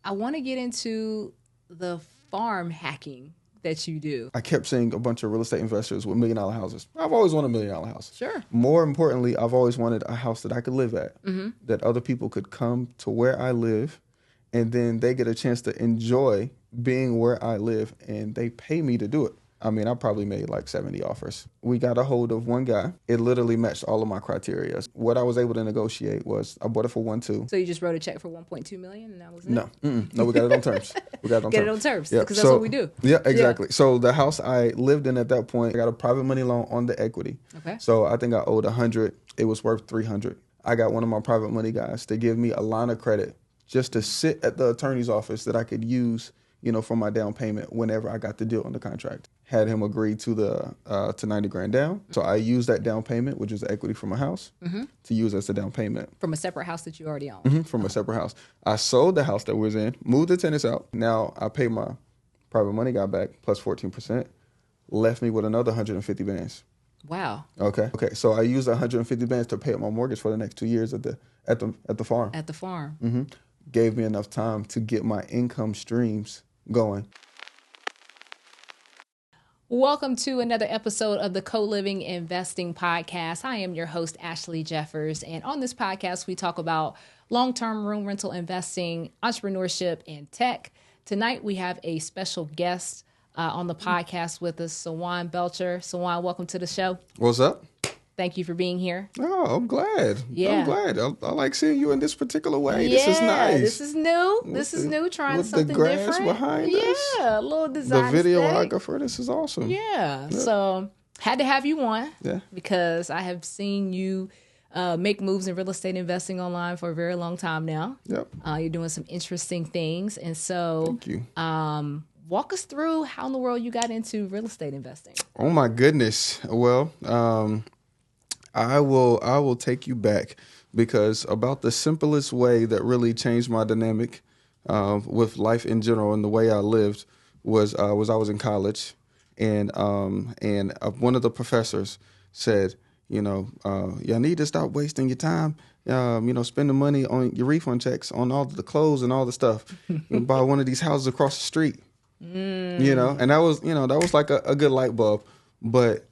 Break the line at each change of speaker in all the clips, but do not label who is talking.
I want to get into the farm hacking that you do.
I kept seeing a bunch of real estate investors with $1 million houses. I've always wanted $1 million house.
Sure.
More importantly, I've always wanted a house that I could live at, that other people could come to where I live, and then they get a chance to enjoy being where I live, and they pay me to do it. I mean, I probably made like 70 offers. We got a hold of one guy. It literally matched all of my criteria. What I was able to negotiate was I bought it for 1.2.
So you just wrote a check for $1.2 million, and that was it?
No, no, we got it on terms. We got it on
Get
terms.
it on terms,
Yeah,
because that's what we do.
Yeah, exactly. Yeah. So the house I lived in at that point, I got a private money loan on the equity.
Okay.
So I think I owed 100. It was worth 300. I got one of my private money guys to give me a line of credit just to sit at the attorney's office that I could use, for my down payment whenever I got the deal on the contract. Had him agree to the to $90,000 down. So I used that down payment, which is the equity from a house, to use as the down payment.
From a separate house that you already own?
From a separate house. I sold the house that we was in, moved the tenants out. Now I pay my private money guy back plus 14%, left me with another 150 bands.
Wow.
Okay. So I used 150 bands to pay up my mortgage for the next 2 years at the farm.
At the farm.
Gave me enough time to get my income streams going.
Welcome to another episode of the Co-Living Investing Podcast. I am your host, Ashley Jeffers. And on this podcast, we talk about long-term room rental investing, entrepreneurship, and tech. Tonight, we have a special guest on the podcast with us, Sawand Belcher. Sawand, welcome to the show.
What's up?
Thank you for being here.
Oh, I'm glad.
Yeah.
I'm glad. I like seeing you in this particular way.
Yeah,
this is nice.
This is new. This is new. Trying something different.
With the grass behind us.
Yeah, a little design.
The videographer. This is awesome.
Yeah. So had to have you on.
Yeah.
Because I have seen you make moves in real estate investing online for a very long time now.
Yep.
You're doing some interesting things, and so
thank you.
Walk us through how in the world you got into real estate investing.
Oh my goodness. Well, I will take you back because about the simplest way that really changed my dynamic with life in general and the way I lived was I was in college, and one of the professors said, y'all need to stop wasting your time, spending money on your refund checks on all the clothes and all the stuff. Buy one of these houses across the street, and that was like a good light bulb, but.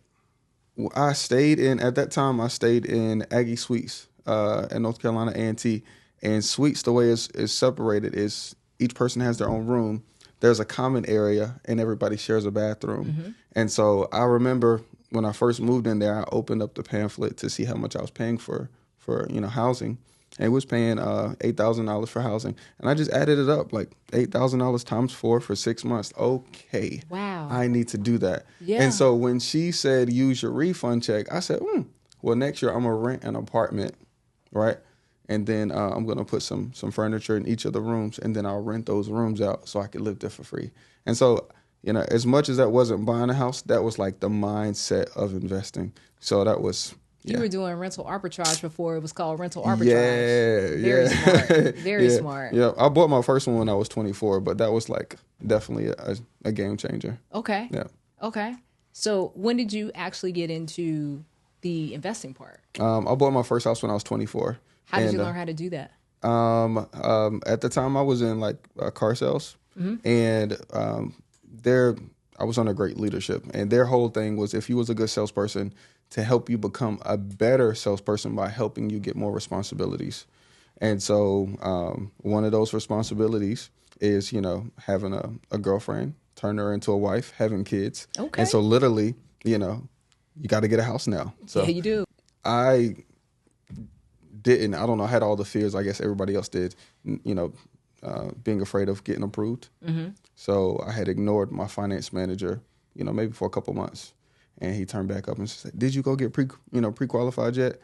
At that time I stayed in Aggie Suites in North Carolina A&T, and suites, the way it's separated is each person has their own room. There's a common area and everybody shares a bathroom. And so I remember when I first moved in there, I opened up the pamphlet to see how much I was paying for housing. And it was paying $8,000 for housing. And I just added it up, like $8,000 times 4 for 6 months. Okay.
Wow.
I need to do that.
Yeah.
And so when she said, use your refund check, I said, well, next year I'm going to rent an apartment, right? And then I'm going to put some furniture in each of the rooms, and then I'll rent those rooms out so I could live there for free. And so, as much as that wasn't buying a house, that was like the mindset of investing. So that was...
You were doing rental arbitrage before it was called rental arbitrage.
Very
smart. Very smart.
Yeah, I bought my first one when I was 24, but that was like definitely a game changer.
Okay.
Yeah.
Okay. So when did you actually get into the investing part?
I bought my first house when I was 24.
How did you learn how to do that?
At the time I was in like car sales, and I was under great leadership, and their whole thing was if you was a good salesperson, to help you become a better salesperson by helping you get more responsibilities. And so one of those responsibilities is, having a girlfriend, turn her into a wife, having kids.
Okay.
And so literally, you got to get a house now. So
yeah, you do.
I had all the fears I guess everybody else did, being afraid of getting approved. So I had ignored my finance manager, maybe for a couple months. And he turned back up and said, "Did you go get pre-qualified yet?"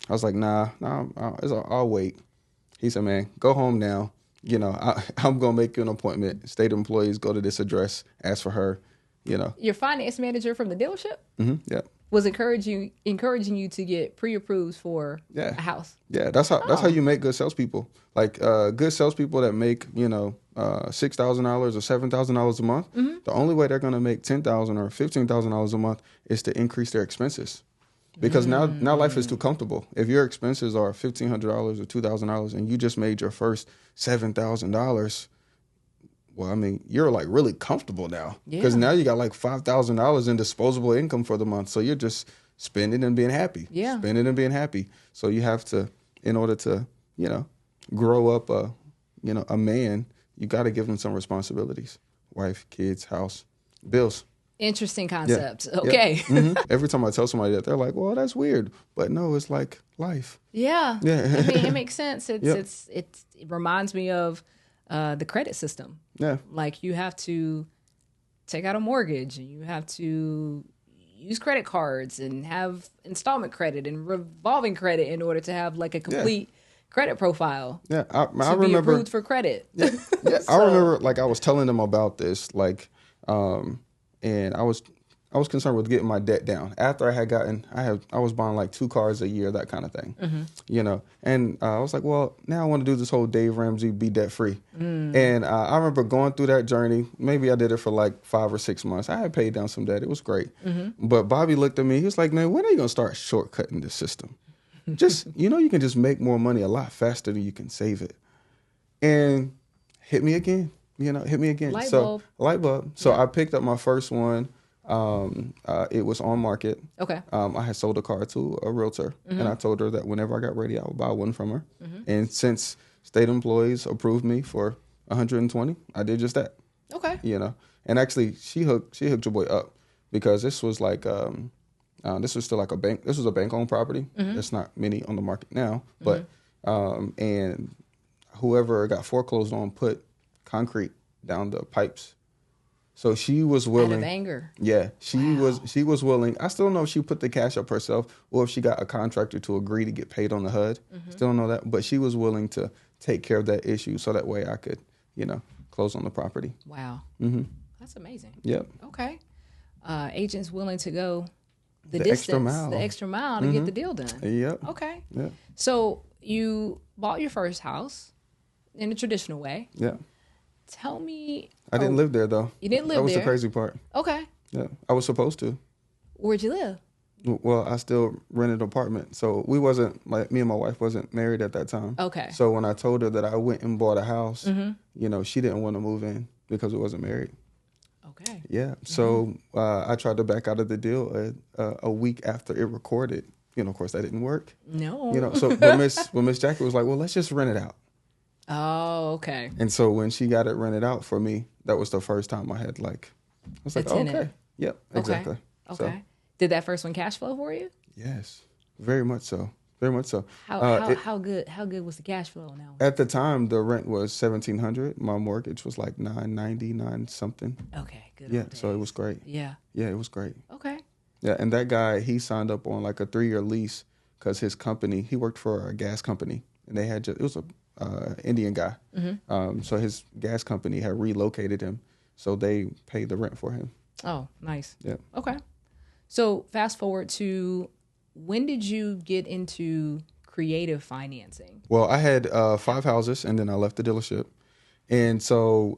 I was like, "Nah, I'll wait." He said, "Man, go home now. I'm gonna make you an appointment. State employees go to this address, ask for her.
Your finance manager from the dealership
Yeah,
was encouraging you to get pre-approved for a house.
Yeah, that's how you make good salespeople. Like good salespeople that make $6,000 or $7,000 a month. The only way they're going to make $10,000 or $15,000 a month is to increase their expenses, because now life is too comfortable. If your expenses are $1,500 or $2,000 and you just made your first $7,000, well, I mean, you're like really comfortable now because
Yeah.
now you got like $5,000 in disposable income for the month. So you're just spending and being happy.
Yeah.
Spending and being happy. So you have to, in order to, grow up a man, you got to give him some responsibilities. Wife, kids, house, bills.
Interesting
Yeah.
concept.
Yeah.
Okay.
Every time I tell somebody that, they're like, well, that's weird. But no, it's like life.
Yeah.
Yeah.
I mean, it makes sense.
Yep.
It reminds me of the credit system.
Yeah.
Like you have to take out a mortgage and you have to use credit cards and have installment credit and revolving credit in order to have like a complete credit profile.
Yeah. I
to
remember.
be approved for credit.
Yeah. I remember like I was telling them about this, like, and I was concerned with getting my debt down. After I was buying like 2 cars a year, that kind of thing, And I was like, well, now I want to do this whole Dave Ramsey be debt free. And I remember going through that journey. Maybe I did it for like 5 or 6 months. I had paid down some debt. It was great. But Bobby looked at me. He was like, man, when are you gonna start shortcutting this system? Just you can just make more money a lot faster than you can save it. And hit me again.
Light bulb.
Light bulb. So I picked up my first one. It was on market.
Okay.
I had sold a car to a realtor, and I told her that whenever I got ready, I would buy one from her. And since state employees approved me for 120, I did just that.
Okay.
And actually, she hooked your boy up because this was like this was still like a bank. This was a bank-owned property. There's not many on the market now, but and whoever got foreclosed on put concrete down the pipes. So she was willing.
Out of anger.
Yeah, she was willing. I still don't know if she put the cash up herself or if she got a contractor to agree to get paid on the HUD. Still don't know that, but she was willing to take care of that issue so that way I could, close on the property.
Wow. That's amazing.
Yep.
Okay. Agents willing to go the
extra
distance,
mile.
the extra mile to get the deal done.
Yep.
Okay.
Yeah.
So you bought your first house in a traditional way.
Yeah.
Tell me.
I didn't live there though.
You didn't live
there? That was
there?
the crazy part.
Okay.
Yeah. I was supposed to.
Where'd you live?
Well, I still rented an apartment. So me and my wife wasn't married at that time.
Okay.
So when I told her that I went and bought a house, she didn't want to move in because it wasn't married.
Okay.
Yeah. So I tried to back out of the deal a week after it recorded. Of course that didn't work.
No.
So but Miss Jackie was like, well, let's just rent it out.
Oh, okay.
And so when she got it rented out for me, that was the first time I had I was like, okay. Yep, exactly.
Okay.
So,
Did that first one cash flow for you?
yes, very much so. Very much so.
How good was the cash flow now?
At the time, the rent was $1,700. My mortgage was like $999 something.
Okay, good.
Yeah, so it was great.
Yeah.
Yeah, it was great.
Okay.
Yeah, and that guy, he signed up on like a 3-year lease because his company, he worked for a gas company, and they had it was a Indian guy. So his gas company had relocated him, so they paid the rent for him.
Oh, nice.
Yeah.
Okay. So fast forward to when did you get into creative financing?
Well, I had 5 houses, and then I left the dealership. And so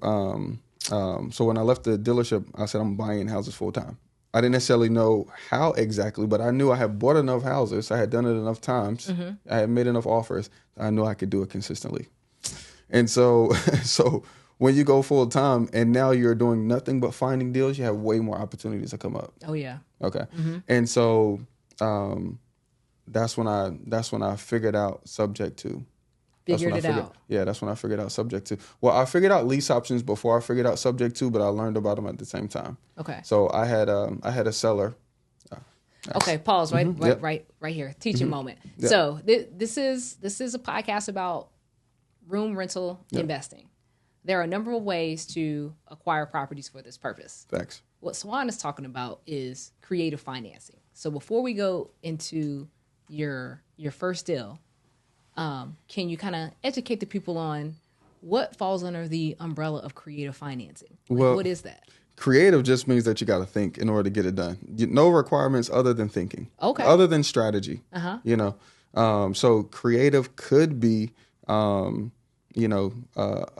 so when I left the dealership, I said I'm buying houses full time. I didn't necessarily know how exactly, but I knew I had bought enough houses. I had done it enough times. I had made enough offers. I knew I could do it consistently. And so when you go full time and now you're doing nothing but finding deals, you have way more opportunities to come up.
Oh yeah.
Okay. And so that's when I figured out subject to.
Figured it out.
Yeah, that's when I figured out subject to. Well, I figured out lease options before I figured out subject to, but I learned about them at the same time.
Okay.
So I had a seller.
Okay, pause right
Yep.
right here. Teaching moment.
Yep.
So this is a podcast about room rental investing. There are a number of ways to acquire properties for this purpose.
Facts.
What Sawand is talking about is creative financing. So before we go into your first deal, can you kind of educate the people on what falls under the umbrella of creative financing?
Well,
what is that?
Creative just means that you got to think in order to get it done. No requirements other than thinking.
Okay.
Other than strategy. So creative could be, a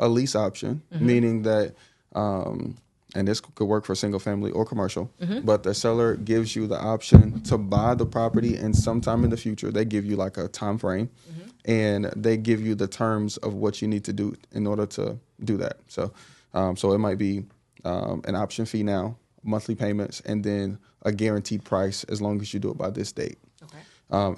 lease option, meaning that, and this could work for single family or commercial, but the seller gives you the option to buy the property, and sometime in the future they give you like a time frame, and they give you the terms of what you need to do in order to do that. So, so it might be an option fee now, monthly payments, and then a guaranteed price as long as you do it by this date.
Okay.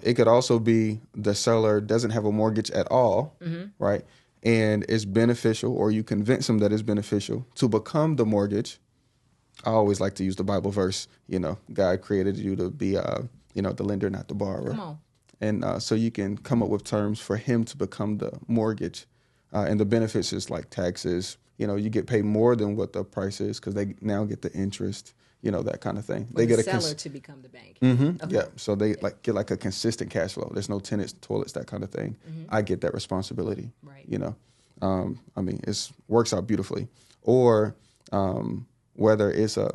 It could also be the seller doesn't have a mortgage at all, right? And it's beneficial, or you convince them that it's beneficial to become the mortgage. I always like to use the Bible verse, God created you to be, the lender, not the borrower.
Come on.
And so you can come up with terms for him to become the mortgage. And the benefits is like taxes. You get paid more than what the price is because they now get the interest, that kind of thing.
They get a seller to become the bank.
Mm-hmm. Okay. Yeah. So they get like a consistent cash flow. There's no tenants, toilets, that kind of thing. I get that responsibility.
Right.
It works out beautifully. Or whether it's a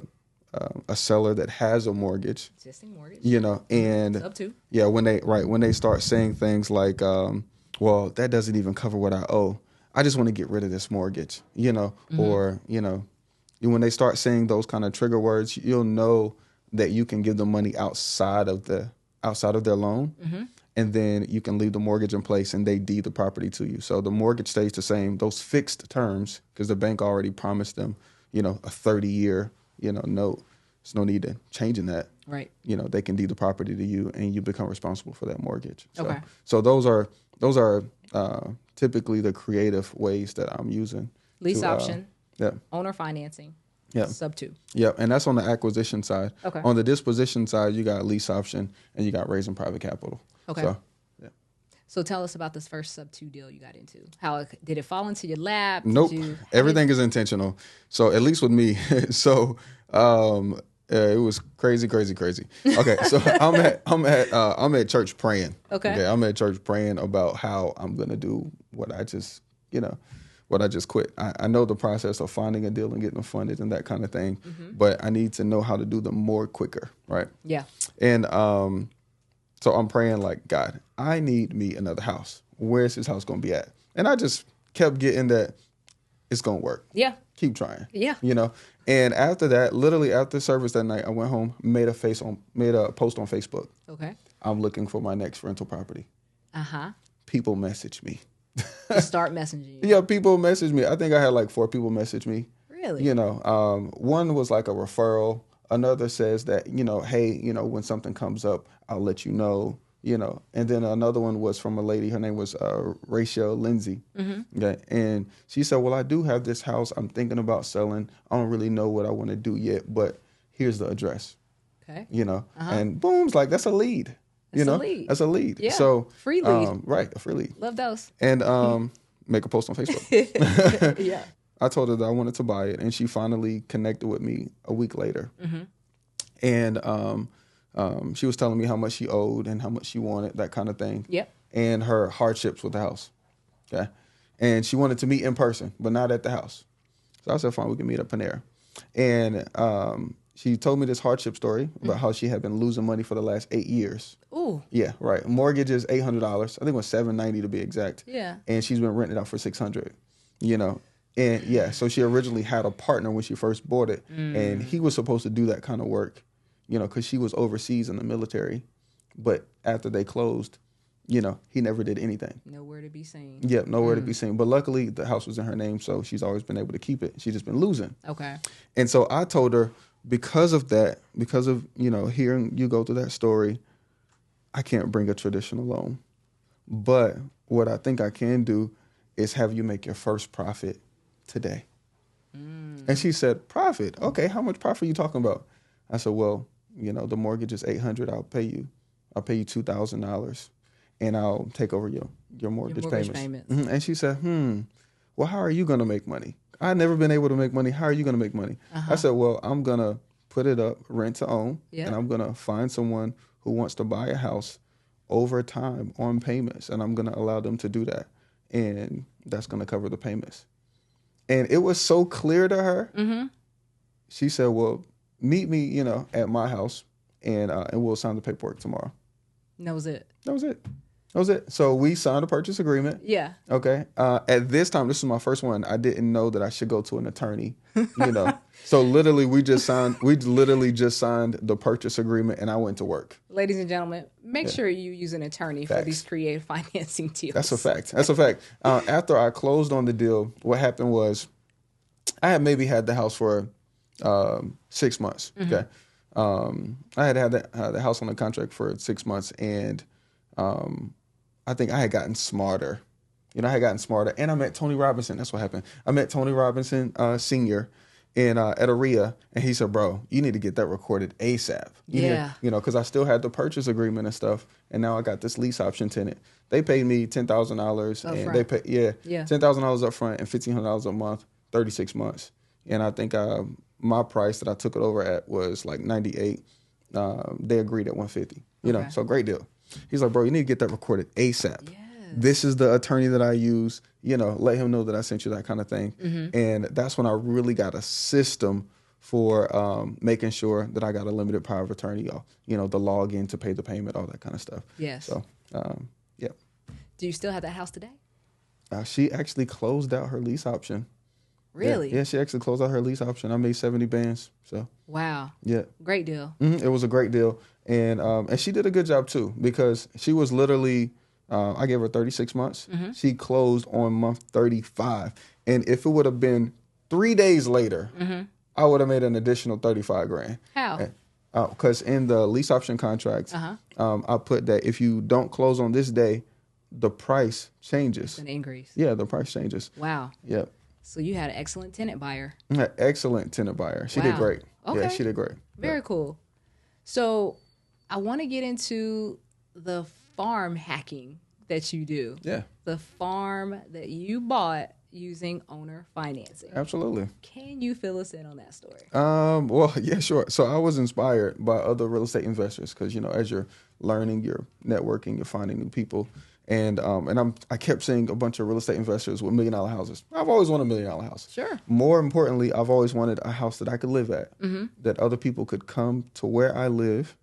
seller that has a mortgage,
existing mortgage,
and
up to
when they start saying things like, well, that doesn't even cover what I owe. I just want to get rid of this mortgage, or when they start saying those kind of trigger words, you'll know that you can give them money outside of their loan, and then you can leave the mortgage in place and they deed the property to you. So the mortgage stays the same, those fixed terms, because the bank already promised them, a 30-year, note. There's no need to changing that.
Right.
They can deed the property to you and you become responsible for that mortgage.
So
those are typically the creative ways that I'm using.
Lease option.
Yeah.
Owner financing.
Yeah.
Sub 2.
Yeah. And that's on the acquisition side.
Okay.
On the disposition side, you got lease option and you got raising private capital.
Okay. So tell us about this first sub 2 deal you got into. How did it fall into your lap?
Nope. Everything is intentional. So at least with me. So it was crazy. Okay. So I'm at church praying.
Okay.
I'm at church praying about how I'm gonna do what I just quit. I know the process of finding a deal and getting them funded and that kind of thing, but I need to know how to do them more quicker, right?
Yeah.
And so I'm praying like, God, I need me another house. Where's this house going to be at? And I just kept getting that it's going to work.
Yeah.
Keep trying.
Yeah.
And after that, literally after service that night, I went home, made a post on Facebook.
Okay.
I'm looking for my next rental property. People message me.
Start messaging you.
Yeah, people message me. I think I had like 4 people message me.
Really?
One was like a referral. Another says that, hey, when something comes up, I'll let you know, And then another one was from a lady. Her name was Rachel Lindsay. Okay. And she said, well, I do have this house I'm thinking about selling. I don't really know what I want to do yet, but here's the address.
Okay.
And boom's like, that's a lead.
That's a lead.
That's a lead.
Yeah.
So
free lead.
Right. A free lead.
Love those.
And make a post on Facebook.
Yeah.
I told her that I wanted to buy it, and she finally connected with me a week later. And she was telling me how much she owed and how much she wanted, that kind of thing.
Yep.
And her hardships with the house. Okay. And she wanted to meet in person, but not at the house. So I said, fine, we can meet at Panera. And she told me this hardship story about how she had been losing money for the last 8 years.
Ooh.
Yeah, right. Mortgage is $800. I think it was $790 to be exact.
Yeah.
And she's been renting it out for $600. And yeah, so she originally had a partner when she first bought it, and he was supposed to do that kind of work, because she was overseas in the military. But after they closed, he never did anything.
Nowhere to be seen.
Yeah, nowhere to be seen. But luckily, the house was in her name, so she's always been able to keep it. She's just been losing.
Okay.
And so I told her, because of that, because of, hearing you go through that story, I can't bring a traditional loan. But what I think I can do is have you make your first profit today. And she said, profit? Okay, how much profit are you talking about? I said, well, the mortgage is $800. I'll pay you $2,000 and I'll take over your mortgage payments. And she said, well, how are you going to make money? I've never been able to make money. How are you going to make money? I said, well, I'm going to put it up, rent to own, and I'm going to find someone who wants to buy a house over time on payments, and I'm going to allow them to do that. And that's going to cover the payments. And it was so clear to her. She said, well, meet me, at my house, and we'll sign the paperwork tomorrow.
And that was it.
That was it. That was it. So we signed a purchase agreement.
Yeah.
Okay. At this time, this is my first one. I didn't know that I should go to an attorney. So literally, we literally just signed the purchase agreement, and I went to work.
Ladies and gentlemen, make sure you use an attorney for these creative financing deals.
That's a fact. That's a fact. After I closed on the deal, what happened was I had maybe had the house for 6 months. Okay. I had the house on the contract for 6 months, and I think I had gotten smarter. I had gotten smarter, and I met Tony Robinson. That's what happened. I met Tony Robinson Sr. At AREA, and he said, "Bro, you need to get that recorded ASAP." Because I still had the purchase agreement and stuff, and now I got this lease option tenant. They paid me $10,000, and they paid $10,000 up front and $1,500 a month, 36 months, and I think my price that I took it over at was like 98. They agreed at 150. So great deal. He's like, "Bro, you need to get that recorded ASAP." Yes. This is the attorney that I use. Let him know that I sent you, that kind of thing. And that's when I really got a system for making sure that I got a limited power of attorney, the login to pay the payment, all that kind of stuff.
Yes.
So, yeah.
Do you still have that house today?
She actually closed out her lease option.
Really?
Yeah, she actually closed out her lease option. I made 70 bands. So.
Wow.
Yeah.
Great deal.
It was a great deal. And she did a good job too, because she was literally, I gave her 36 months. She closed on month 35. And if it would have been 3 days later, I would have made an additional 35 grand.
How?
Because in the lease option contract, I put that if you don't close on this day, the price changes.
It's an increase.
Yeah, the price changes.
Wow.
Yep.
So you had an excellent tenant buyer.
Excellent tenant buyer. She did great.
Okay.
Yeah, she did great.
Very cool. So I want to get into the farm hacking that you do.
Yeah.
The farm that you bought using owner financing.
Absolutely.
Can you fill us in on that story?
Well, yeah, sure. So I was inspired by other real estate investors because, as you're learning, you're networking, you're finding new people. And I kept seeing a bunch of real estate investors with $1 million houses. I've always wanted $1 million house.
Sure.
More importantly, I've always wanted a house that I could live at, that other people could come to where I live,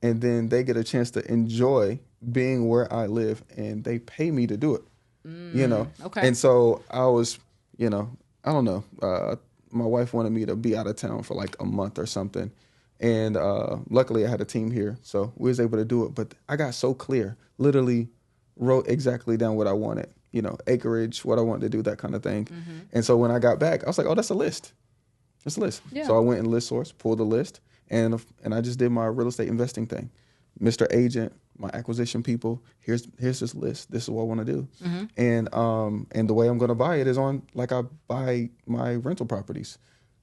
and then they get a chance to enjoy being where I live, and they pay me to do it.
Okay.
And so I was, I don't know. My wife wanted me to be out of town for like a month or something. And luckily I had a team here, so we was able to do it. But I got so clear, literally wrote exactly down what I wanted, acreage, what I wanted to do, that kind of thing. And so when I got back, I was like, oh, that's a list. That's a list. Yeah. So I went in List Source, pulled the list, and I just did my real estate investing thing. Mr. Agent, my acquisition people, here's this list. This is what I want to do. And the way I'm going to buy it is on, like I buy my rental properties,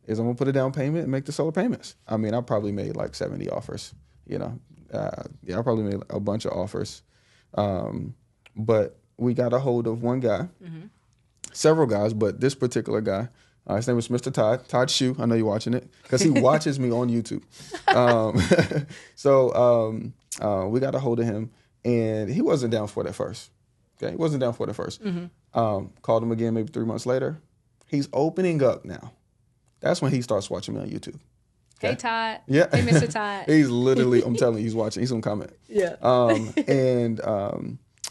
is I'm going to put a down payment and make the seller payments. I mean, I probably made like 70 offers, I probably made a bunch of offers. But we got a hold of one guy, several guys, but this particular guy, his name was Mr. Todd Shue. I know you're watching it because he watches me on YouTube. So we got a hold of him, and he wasn't down for it at first. Okay, he wasn't down for it at first. Called him again maybe 3 months later. He's opening up now. That's when he starts watching me on YouTube. Okay?
Hey, Todd.
Yeah.
Hey, Mr. Todd.
He's literally, I'm telling you, he's watching. He's going to comment.
Yeah.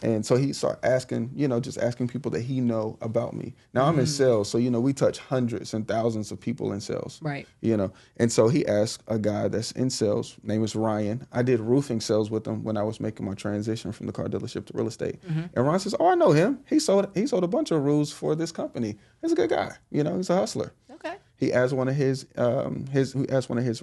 And so he started asking, just asking people that he know about me. Now I'm in sales, so, we touch hundreds and thousands of people in sales.
Right.
And so he asked a guy that's in sales, name is Ryan. I did roofing sales with him when I was making my transition from the car dealership to real estate. And Ryan says, oh, I know him. He sold a bunch of roofs for this company. He's a good guy. He's a hustler.
Okay.
He asked one of his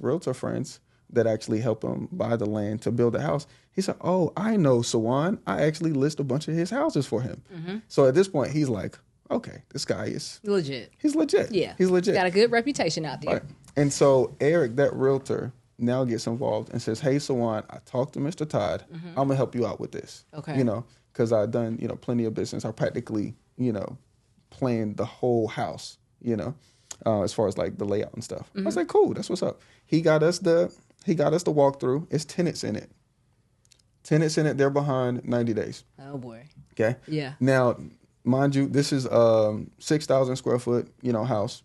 realtor friends that actually helped him buy the land to build a house. He said, oh, I know Sawand. I actually list a bunch of his houses for him. So at this point, he's like, okay, this guy is
legit.
He's legit.
Yeah.
He's legit.
Got a good reputation out there.
Right. And so Eric, that realtor, now gets involved and says, hey, Sawand, I talked to Mr. Todd. I'm going to help you out with this. Okay. Because I've done, plenty of business. I practically, planned the whole house, as far as like the layout and stuff. I was like, cool, that's what's up. He got us the walkthrough. It's tenants in it. They're behind 90 days.
Oh boy.
Okay.
Yeah.
Now, mind you, this is 6,000 square foot, house,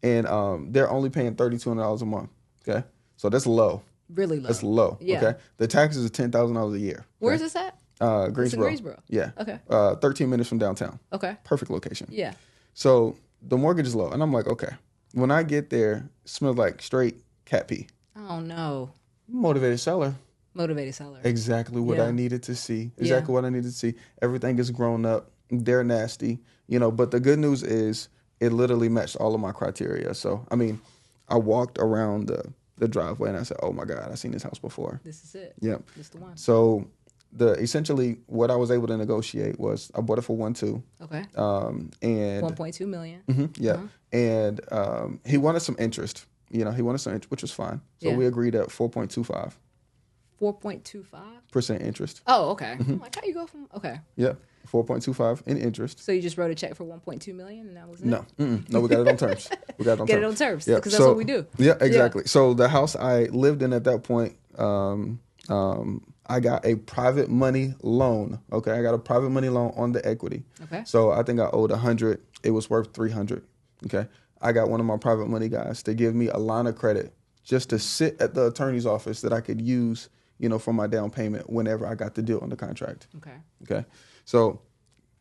and they're only paying $3,200 a month. Okay. So that's low.
Really low.
That's low.
Yeah.
Okay. The taxes are $10,000 a year. Okay?
Where is this at?
Greensboro.
It's in Greensboro.
Yeah.
Okay.
13 minutes from downtown.
Okay.
Perfect location.
Yeah.
So the mortgage is low. And I'm like, okay. When I get there, it smells like straight cat pee.
Oh, no.
Motivated seller.
Motivated seller.
Exactly what I needed to see. Exactly what I needed to see. Everything is grown up. They're nasty. But the good news is it literally matched all of my criteria. So, I mean, I walked around the driveway and I said, oh my God, I've seen this house before.
This is it.
Yep.
This is the one.
So essentially what I was able to negotiate was I bought it for 1.2.
Okay.
And
1.2 million.
Yeah.
Uh-huh.
And he wanted some interest. He wanted some interest, which was fine. So we agreed at 4.25.
4.25%
interest.
Oh, okay. I'm like, how you go from
Yep. 4.25 in interest.
So you just wrote a check for 1.2 million and that was it?
No. No, we got it on terms. We got it on
Get
terms.
it on terms.
Yeah.
Because that's what we do.
Yeah, exactly. Yeah. So the house I lived in at that point, I got a private money loan. Okay. I got a private money loan on the equity.
Okay.
So I think I owed 100. It was worth 300. Okay. I got one of my private money guys to give me a line of credit just to sit at the attorney's office that I could use, for my down payment whenever I got the deal on the contract.
Okay.
Okay. So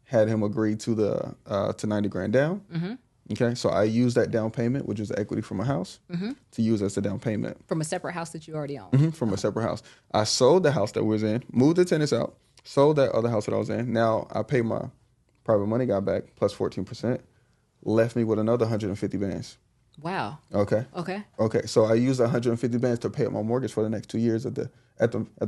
had him agree to the to $90,000 down. Mm-hmm. Okay. So I used that down payment, which is equity from a house, to use as the down payment.
From a separate house that you already own.
Mm-hmm, from a separate house. I sold the house that we was in, moved the tenants out, sold that other house that I was in. Now I paid my private money guy back plus 14%, left me with another 150 bands.
Wow.
Okay. So I used 150 bands to pay up my mortgage for the next 2 years at the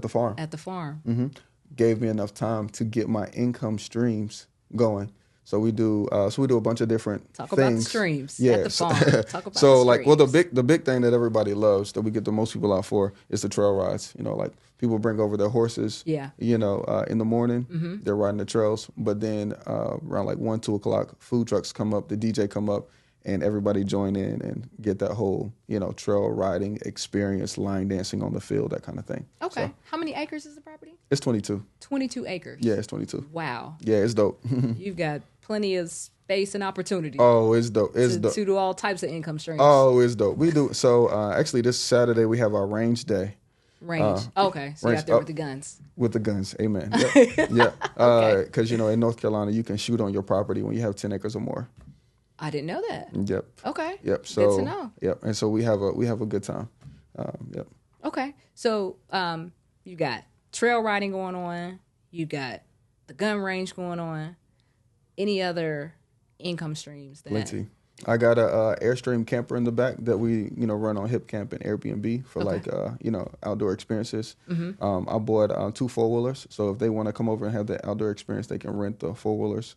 farm.
At the farm.
Mm-hmm. Gave me enough time to get my income streams going. So we do a bunch of different
Talk
things.
About the streams at the farm. Talk about
so
the
like, well,
streams.
the big thing that everybody loves that we get the most people out for is the trail rides. Like people bring over their horses.
Yeah.
In the morning, they're riding the trails. But then around like 1, 2 o'clock, food trucks come up, the DJ come up, and everybody join in and get that whole trail riding experience, line dancing on the field, that kind of thing.
Okay.
So,
how many acres is the property?
it's 22.
22 acres.
Yeah, it's 22.
Wow.
Yeah, it's dope.
You've got plenty of space and opportunity.
Oh, it's dope. It's dope.
To do all types of income streams.
Oh, it's dope. We do. So actually, this Saturday we have our range day.
Range. Okay, so you're out there with the guns.
With the guns. Amen. Yep. Yeah. Because in North Carolina you can shoot on your property when you have 10 acres or more.
I didn't know that.
Yep.
Okay.
Yep. So
good to know.
Yep. And so we have a good time. Yep.
Okay. So you got trail riding going on. You got the gun range going on. Any other income streams?
Plenty. I got a Airstream camper in the back that we run on Hip Camp and Airbnb for outdoor experiences. Mm-hmm. I bought 2 4-wheelers, so if they want to come over and have the outdoor experience, they can rent the 4-wheelers,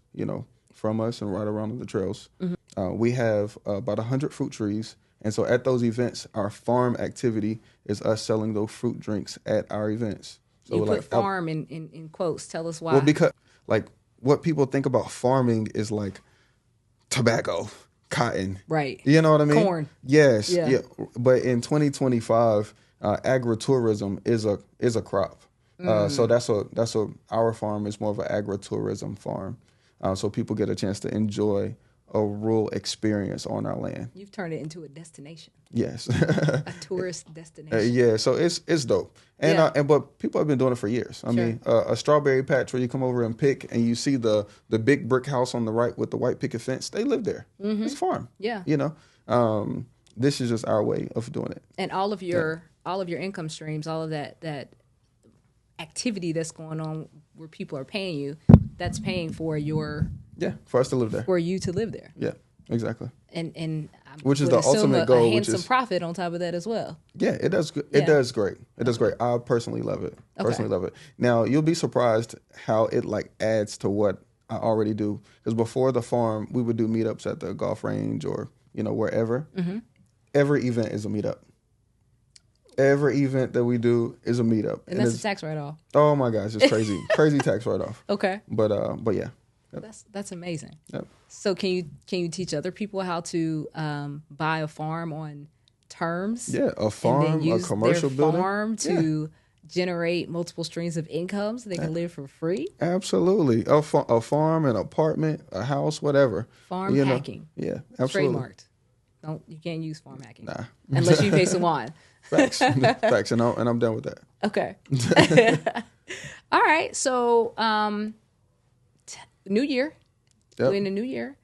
from us and ride around on the trails. Mm-hmm. We have about 100 fruit trees, and so at those events, our farm activity is us selling those fruit drinks at our events. So
you put farm in quotes. Tell us why.
Well, because what people think about farming is like tobacco, cotton.
Right.
You know what I mean?
Corn.
Yes.
Yeah.
Yeah. But in 2025, agritourism is a crop. So our farm is more of an agritourism farm. So people get a chance to enjoy a rural experience on our land.
You've turned it into a destination.
Yes.
A tourist destination.
Yeah, so it's dope. And but people have been doing it for years. I mean, a strawberry patch where you come over and pick and you see the big brick house on the right with the white picket fence, they live there. Mm-hmm. It's a farm.
Yeah.
This is just our way of doing it.
And all of your income streams, all of that activity that's going on where people are paying you, that's paying for
for us to live there.
For you to live there.
Yeah, exactly.
And
which is the ultimate goal,
a handsome profit on top of that as well.
Yeah, it does. It does great. It does great. I personally love it. Now you'll be surprised how it adds to what I already do. Because before the farm, we would do meetups at the golf range or wherever. Mm-hmm. Every event is a meetup. Every event that we do is a meetup,
and that's a tax write-off.
Oh my gosh, it's crazy, crazy tax write-off.
Okay,
but yeah.
Yep. That's amazing.
Yep.
So can you teach other people how to buy a farm on terms?
Yeah, a farm, a commercial building.
Farm to generate multiple streams of income so they can live for free.
Absolutely, a farm, an apartment, a house, whatever.
Farm hacking.
Yeah, absolutely.
Trademarked. You can't use farm hacking.
Nah,
unless you pay Sawand.
Facts, and I'm done with that.
Okay. All right. So, new year.
Yep.
We're in the new year.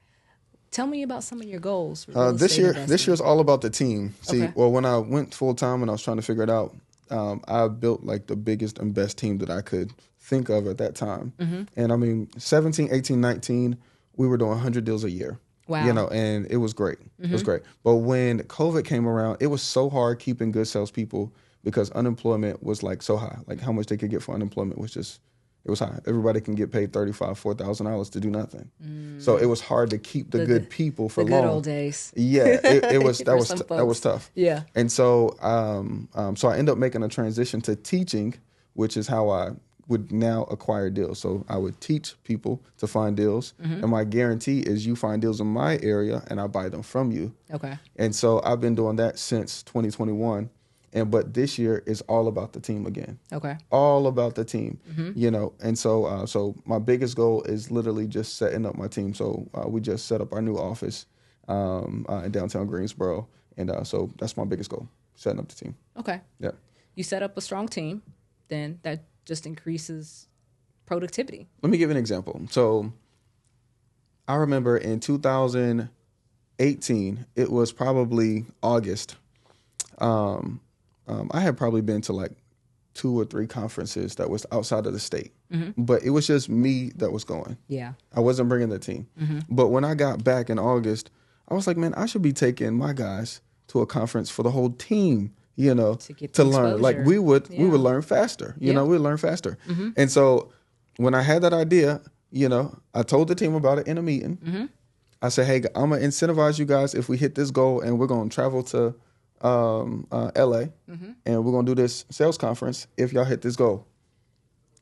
Tell me about some of your goals for real estate investing.
This year's all about the team. See,
Okay.
well, when I went full time and I was trying to figure it out, I built like the biggest and best team that I could think of at that time.
Mm-hmm.
And I mean, 17, 18, 19, we were doing 100 deals a year.
Wow.
You know, and it was great. It was great. But when COVID came around, it was so hard keeping good salespeople because unemployment was like so high. Like how much they could get for unemployment was just, it was high. Everybody can get paid $35,000, $4,000 to do nothing. So it was hard to keep the good people for
the
long.
good old days.
Yeah, it was that
For
was
some
tough.
Yeah.
And so so I ended up making a transition to teaching, which is how I would now acquire deals. So I would teach people to find deals, and my guarantee is you find deals in my area, and I buy them from you.
Okay.
And so I've been doing that since 2021. But this year is all about the team again.
Okay.
All about the team, you know. And so so my biggest goal is literally just setting up my team. So we just set up our new office in downtown Greensboro. And so that's my biggest goal, setting up the team.
Okay.
Yeah.
You set up a strong team, then that just increases productivity.
Let me give you an example. So I remember in 2018, it was probably August. I had probably been to like 2 or 3 conferences that was outside of the state, but it was just me that was going.
Yeah.
I wasn't bringing the team. But when I got back in August, I was like, man, I should be taking my guys to a conference for the whole team, you know,
To
learn. Like we would learn faster, you know, we'd learn faster. And so when I had that idea, you know, I told the team about it in a meeting. I said, hey, I'm going to incentivize you guys if we hit this goal, and we're going to travel to LA, and we're going to do this sales conference if y'all hit this goal.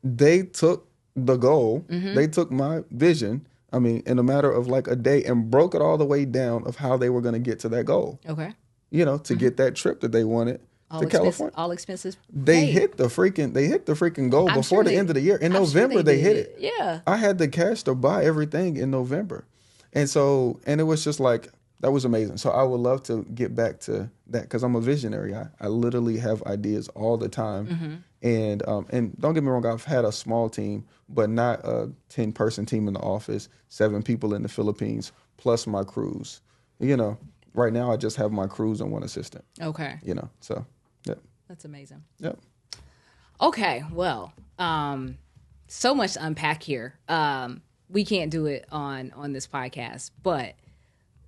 They took the goal, they took my vision, I mean, in a matter of like a day, and broke it all the way down of how they were going to get to that goal.
Okay.
You know, to get that trip that they wanted to California.
All expenses
They
paid.
hit the freaking goal
I'm
before
sure
the end of the year. In
I'm sure
November, they hit
did.
it.
Yeah.
I had the cash to buy everything in November. And so, and it was just like, that was amazing. So I would love to get back to that because I'm a visionary. I literally have ideas all the time. And don't get me wrong, I've had a small team, but not a 10-person team in the office, 7 people in the Philippines, plus my crews. You know, right now I just have my crews and 1 assistant.
Okay.
You know, so, yeah.
That's amazing.
Yep.
Okay. Well, so much to unpack here. We can't do it on this podcast, but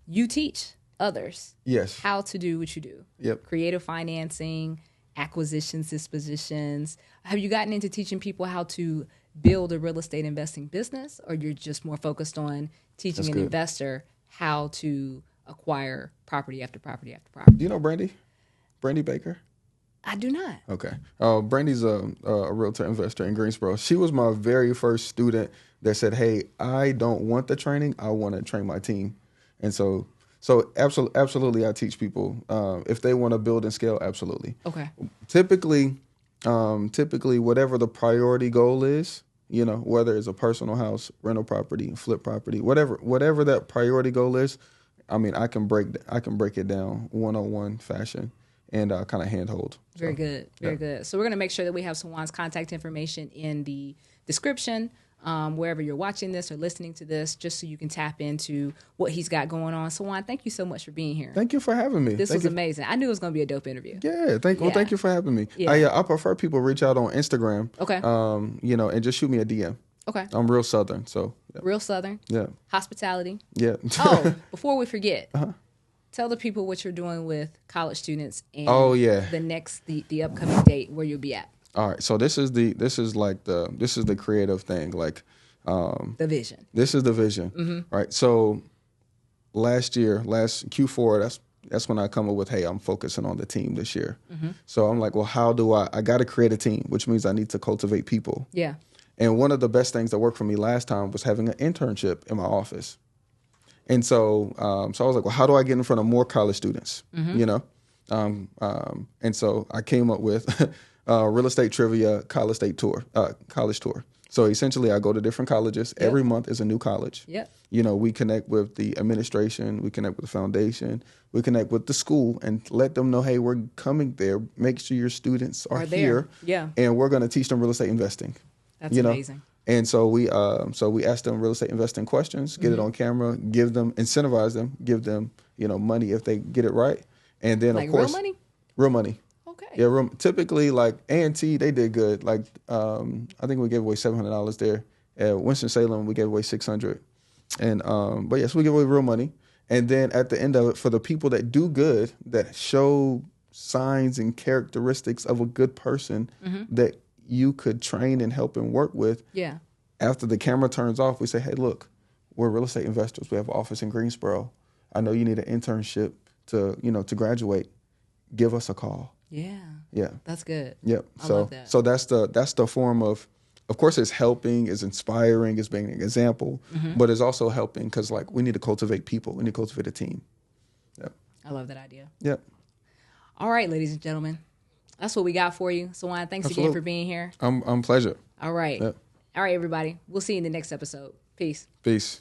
you teach others
Yes.
how to do what you do.
Yep.
Creative financing, acquisitions, dispositions. Have you gotten into teaching people how to build a real estate investing business, or you're just more focused on teaching
That's
an
good.
investor how to acquire property after property after property?
Do you know Brandy? Brandy Baker?
I do not.
Okay. Brandy's a realtor investor in Greensboro. She was my very first student that said, hey, I don't want the training. I want to train my team. And so absolutely I teach people. If they want to build and scale, absolutely.
Okay.
Typically, whatever the priority goal is, you know, whether it's a personal house, rental property, flip property, whatever that priority goal is, I mean, I can break it down one-on-one fashion and kind of handhold.
Very good. Very good. So we're going to make sure that we have Sawand's contact information in the description, wherever you're watching this or listening to this, just so you can tap into what he's got going on. Sawand, thank you so much for being here.
Thank you for having me.
This was amazing. I knew it was going to be a dope interview.
Yeah, thank you for having me.
Yeah.
I prefer people reach out on Instagram.
Okay.
You know, and just shoot me a DM.
Okay.
I'm real Southern, so yeah.
Real Southern.
Yeah.
Hospitality.
Yeah.
Oh, before we forget, tell the people what you're doing with college students and the upcoming date where you'll be at.
All right. So this is the creative thing. Like
The vision.
This is the vision. Right. So last Q4, that's when I come up with, hey, I'm focusing on the team this year. So I'm like, well, how do I got to create a team, which means I need to cultivate people.
Yeah.
And one of the best things that worked for me last time was having an internship in my office. And so I was like, well, how do I get in front of more college students? You know? And so I came up with real estate trivia college tour. So essentially I go to different colleges.
Yep.
Every month is a new college.
Yep.
You know, we connect with the administration, we connect with the foundation, we connect with the school and let them know, hey, we're coming there. Make sure your students are
there.
here.
Yeah.
And we're going to teach them real estate investing.
That's amazing.
And so we ask them real estate investing questions, get it on camera, give them, incentivize them, give them, money if they get it right. And then
Like
of course,
real money?
real money.
Okay.
Yeah, typically like A&T, they did good. Like I think we gave away $700 there. At Winston-Salem, we gave away $600. And but yes, we give away real money. And then at the end of it, for the people that do good, that show signs and characteristics of a good person that you could train and help and work with.
Yeah.
After the camera turns off, we say, hey, look, we're real estate investors. We have an office in Greensboro. I know you need an internship to graduate. Give us a call.
Yeah.
Yeah.
That's good.
Yep.
I love that.
So that's the form of course, it's helping, it's inspiring, it's being an example, but it's also helping because like we need to cultivate people. We need to cultivate a team. Yep.
I love that idea.
Yep.
All right, ladies and gentlemen, that's what we got for you. Sawand, thanks again for being here.
Pleasure.
All right.
Yep.
All right, everybody. We'll see you in the next episode. Peace.
Peace.